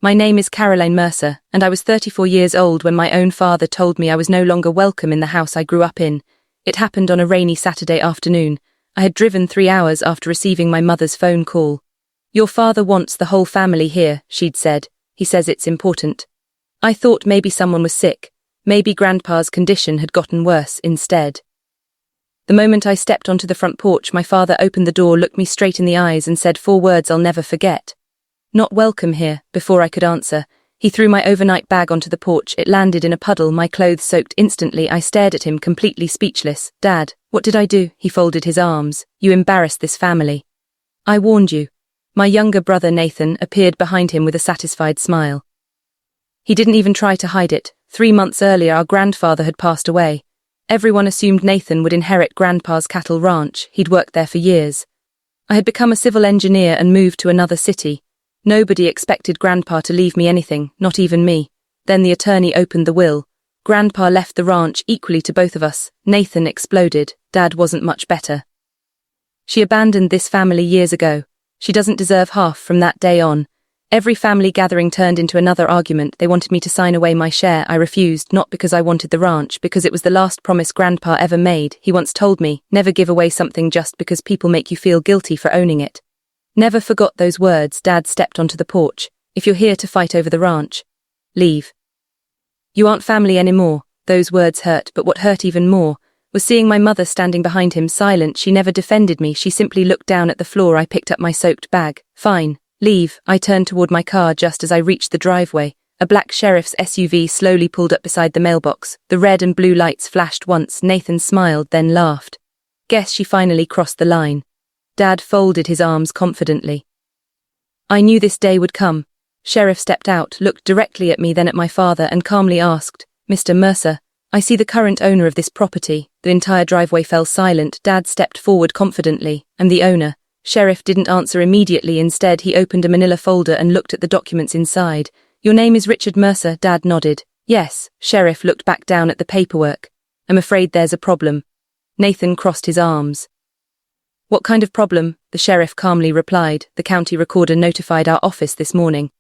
My name is Caroline Mercer, and I was 34 years old when my own father told me I was no longer welcome in the house I grew up in. It happened on a rainy Saturday afternoon. I had driven 3 hours after receiving my mother's phone call. Your father wants the whole family here, she'd said. He says it's important. I thought maybe someone was sick. Maybe Grandpa's condition had gotten worse instead. The moment I stepped onto the front porch, my father opened the door, looked me straight in the eyes and said 4 words I'll never forget. Not welcome here. Before I could answer, he threw my overnight bag onto the porch. It landed in a puddle, my clothes soaked instantly. I stared at him, completely speechless. Dad, what did I do? He folded his arms. You embarrassed this family. I warned you. My younger brother Nathan appeared behind him with a satisfied smile. He didn't even try to hide it. 3 months earlier our grandfather had passed away. Everyone assumed Nathan would inherit Grandpa's cattle ranch. He'd worked there for years. I had become a civil engineer and moved to another city. Nobody expected Grandpa to leave me anything, not even me. Then the attorney opened the will. Grandpa left the ranch equally to both of us. Nathan exploded. Dad wasn't much better. She abandoned this family years ago. She doesn't deserve half from that day on. Every family gathering turned into another argument. They wanted me to sign away my share. I refused, not because I wanted the ranch, because it was the last promise Grandpa ever made. He once told me, never give away something just because people make you feel guilty for owning it. Never forgot those words. Dad stepped onto the porch. If you're here to fight over the ranch, leave. You aren't family anymore. Those words hurt, but what hurt even more was seeing my mother standing behind him, silent. She never defended me. She simply looked down at the floor. I picked up my soaked bag. Fine, leave. I turned toward my car just as I reached the driveway. A black sheriff's SUV slowly pulled up beside the mailbox. The red and blue lights flashed once. Nathan smiled, then laughed. Guess she finally crossed the line. Dad folded his arms confidently. I knew this day would come. Sheriff stepped out, looked directly at me, then at my father, and calmly asked, Mr. Mercer, I see the current owner of this property. The entire driveway fell silent. Dad stepped forward confidently. I'm the owner. Sheriff didn't answer immediately. Instead, he opened a manila folder and looked at the documents inside. Your name is Richard Mercer. Dad nodded. Yes. Sheriff looked back down at the paperwork. I'm afraid there's a problem. Nathan crossed his arms. What kind of problem? The sheriff calmly replied. The county recorder notified our office this morning.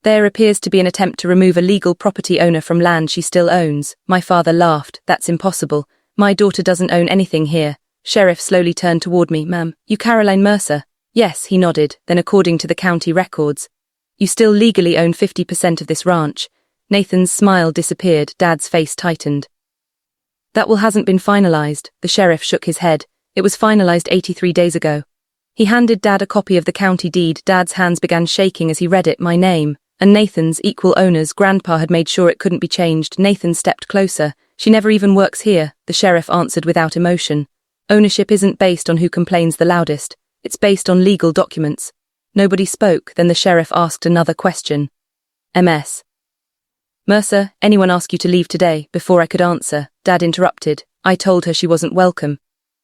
There appears to be an attempt to remove a legal property owner from land she still owns. My father laughed. That's impossible. My daughter doesn't own anything here. Sheriff slowly turned toward me. Ma'am, you Caroline Mercer? Yes, he nodded. Then according to the county records, you still legally own 50% of this ranch. Nathan's smile disappeared. Dad's face tightened. That will hasn't been finalized. The sheriff shook his head. It was finalized 83 days ago. He handed Dad a copy of the county deed. Dad's hands began shaking as he read it. My name and Nathan's equal owners. Grandpa had made sure it couldn't be changed. Nathan stepped closer. She never even works here, the sheriff answered without emotion. Ownership isn't based on who complains the loudest. It's based on legal documents. Nobody spoke. Then the sheriff asked another question. Ms. Mercer, anyone ask you to leave today? Before I could answer, Dad interrupted. I told her she wasn't welcome.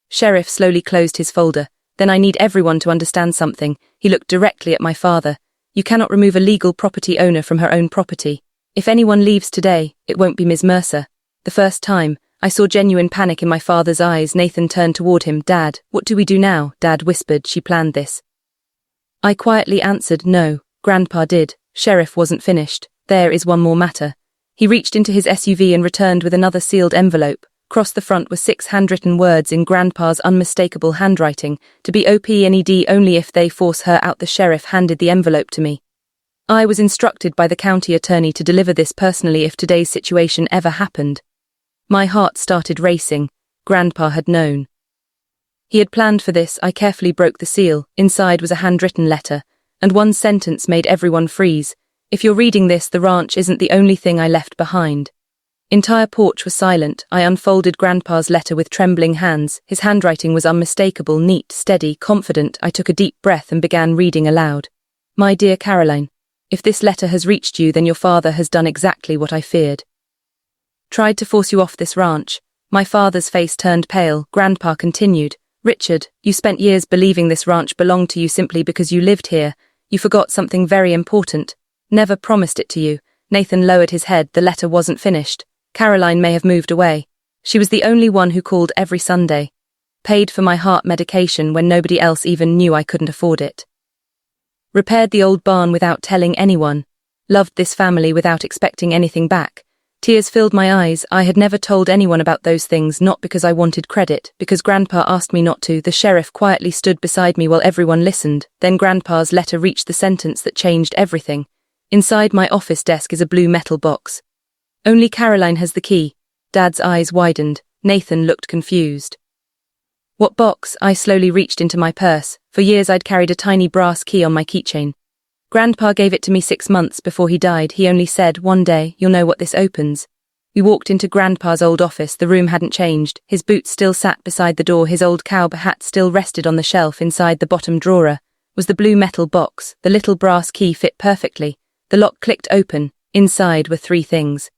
Sheriff slowly closed his folder. Then I need everyone to understand something. He looked directly at my father. You cannot remove a legal property owner from her own property. If anyone leaves today, it won't be Ms. Mercer. The first time, I saw genuine panic in my father's eyes. Nathan turned toward him. Dad, what do we do now? Dad whispered. She planned this. I quietly answered, no. Grandpa did. Sheriff wasn't finished. There is one more matter. He reached into his SUV and returned with another sealed envelope. Across the front were 6 handwritten words in Grandpa's unmistakable handwriting, to be OPNED only if they force her out. The sheriff handed the envelope to me. I was instructed by the county attorney to deliver this personally if today's situation ever happened. My heart started racing. Grandpa had known. He had planned for this. I carefully broke the seal. Inside was a handwritten letter, and one sentence made everyone freeze. If you're reading this, the ranch isn't the only thing I left behind. Entire porch was silent. I unfolded Grandpa's letter with trembling hands. His handwriting was unmistakable, neat, steady, confident. I took a deep breath and began reading aloud. My dear Caroline, if this letter has reached you, then your father has done exactly what I feared. Tried to force you off this ranch. My father's face turned pale. Grandpa continued. Richard, you spent years believing this ranch belonged to you simply because you lived here. You forgot something very important. Never promised it to you. Nathan lowered his head. The letter wasn't finished. Caroline may have moved away. She was the only one who called every Sunday. Paid for my heart medication when nobody else even knew I couldn't afford it. Repaired the old barn without telling anyone. loved this family without expecting anything back. Tears filled my eyes. I had never told anyone about those things, not because I wanted credit, because Grandpa asked me not to. The sheriff quietly stood beside me while everyone listened. Then Grandpa's letter reached the sentence that changed everything. Inside my office desk is a blue metal box. Only Caroline has the key. Dad's eyes widened. Nathan looked confused. What box? I slowly reached into my purse. For years I'd carried a tiny brass key on my keychain. Grandpa gave it to me 6 months before he died. He only said, "One day, you'll know what this opens." We walked into Grandpa's old office. The room hadn't changed. His boots still sat beside the door. His old cowboy hat still rested on the shelf inside the bottom drawer. Was the blue metal box. The little brass key fit perfectly. The lock clicked open. Inside were 3 things.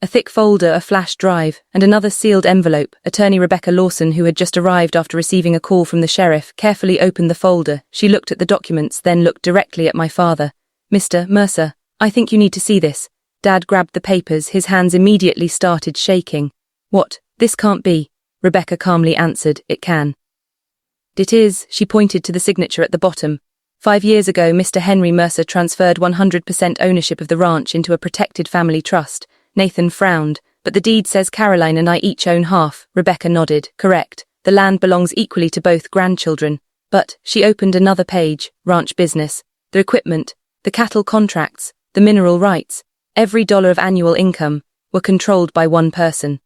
A thick folder, a flash drive, and another sealed envelope. Attorney Rebecca Lawson, who had just arrived after receiving a call from the sheriff, carefully opened the folder. She looked at the documents, then looked directly at my father. "Mr. Mercer, I think you need to see this." Dad grabbed the papers. His hands immediately started shaking. "What? This can't be." Rebecca calmly answered, "It can." "It is." She pointed to the signature at the bottom. 5 years ago, Mr. Henry Mercer transferred 100% ownership of the ranch into a protected family trust. Nathan frowned. "But the deed says Caroline and I each own half." Rebecca nodded. "Correct. The land belongs equally to both grandchildren." But she opened another page. Ranch business. The equipment, the cattle contracts, the mineral rights, every dollar of annual income, were controlled by one person.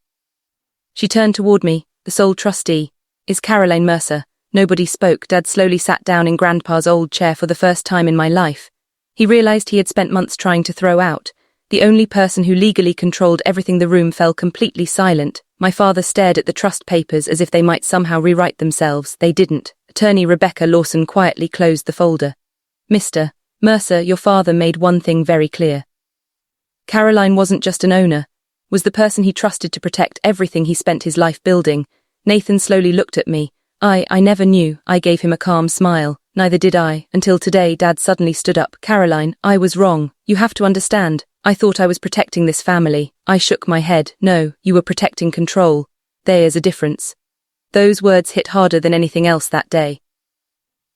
She turned toward me. "The sole trustee is Caroline Mercer." Nobody spoke. Dad slowly sat down in Grandpa's old chair for the first time in my life. He realized he had spent months trying to throw out. The only person who legally controlled everything. The room fell completely silent. My father stared at the trust papers as if they might somehow rewrite themselves. They didn't. Attorney Rebecca Lawson quietly closed the folder. "Mr. Mercer, your father made one thing very clear. Caroline wasn't just an owner, was the person he trusted to protect everything he spent his life building." Nathan slowly looked at me. I never knew." I gave him a calm smile. "Neither did I, until today." Dad suddenly stood up. "Caroline, I was wrong. You have to understand. I thought I was protecting this family." I shook my head. "No, you were protecting control. There's a difference." Those words hit harder than anything else that day.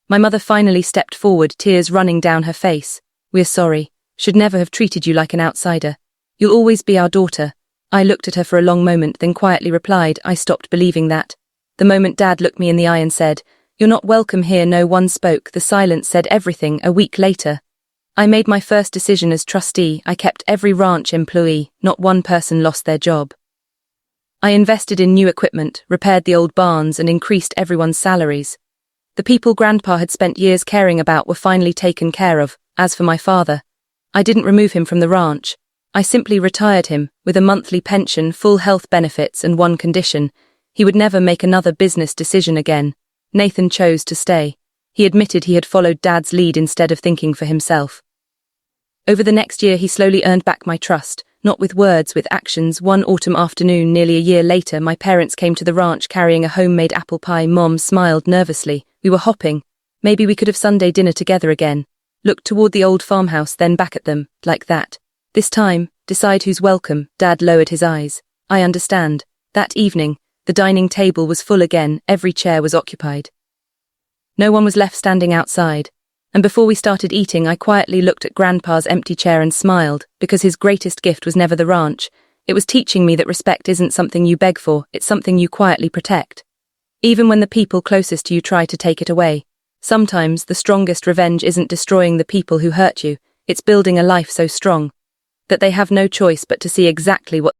My mother finally stepped forward, tears running down her face. "We're sorry. Should never have treated you like an outsider. You'll always be our daughter." I looked at her for a long moment, then quietly replied, "I stopped believing that." The moment Dad looked me in the eye and said, "You're not welcome here." No one spoke. The silence said everything. A week later, I made my first decision as trustee. I kept every ranch employee. Not one person lost their job. I invested in new equipment, repaired the old barns, and increased everyone's salaries. The people Grandpa had spent years caring about were finally taken care of. As for my father, I didn't remove him from the ranch. I simply retired him, with a monthly pension, full health benefits, and one condition: he would never make another business decision again. Nathan chose to stay. He admitted he had followed Dad's lead instead of thinking for himself. Over the next year, he slowly earned back my trust, not with words, with actions. One autumn afternoon, nearly a year later, my parents came to the ranch carrying a homemade apple pie. Mom smiled nervously. We were hopping. Maybe we could have Sunday dinner together again. Looked toward the old farmhouse, then back at them, like that. "This time, decide who's welcome." Dad lowered his eyes. "I understand." That evening, the dining table was full again. Every chair was occupied. No one was left standing outside. And before we started eating, I quietly looked at Grandpa's empty chair and smiled, because his greatest gift was never the ranch. It was teaching me that respect isn't something you beg for, it's something you quietly protect. Even when the people closest to you try to take it away. Sometimes the strongest revenge isn't destroying the people who hurt you, it's building a life so strong that they have no choice but to see exactly what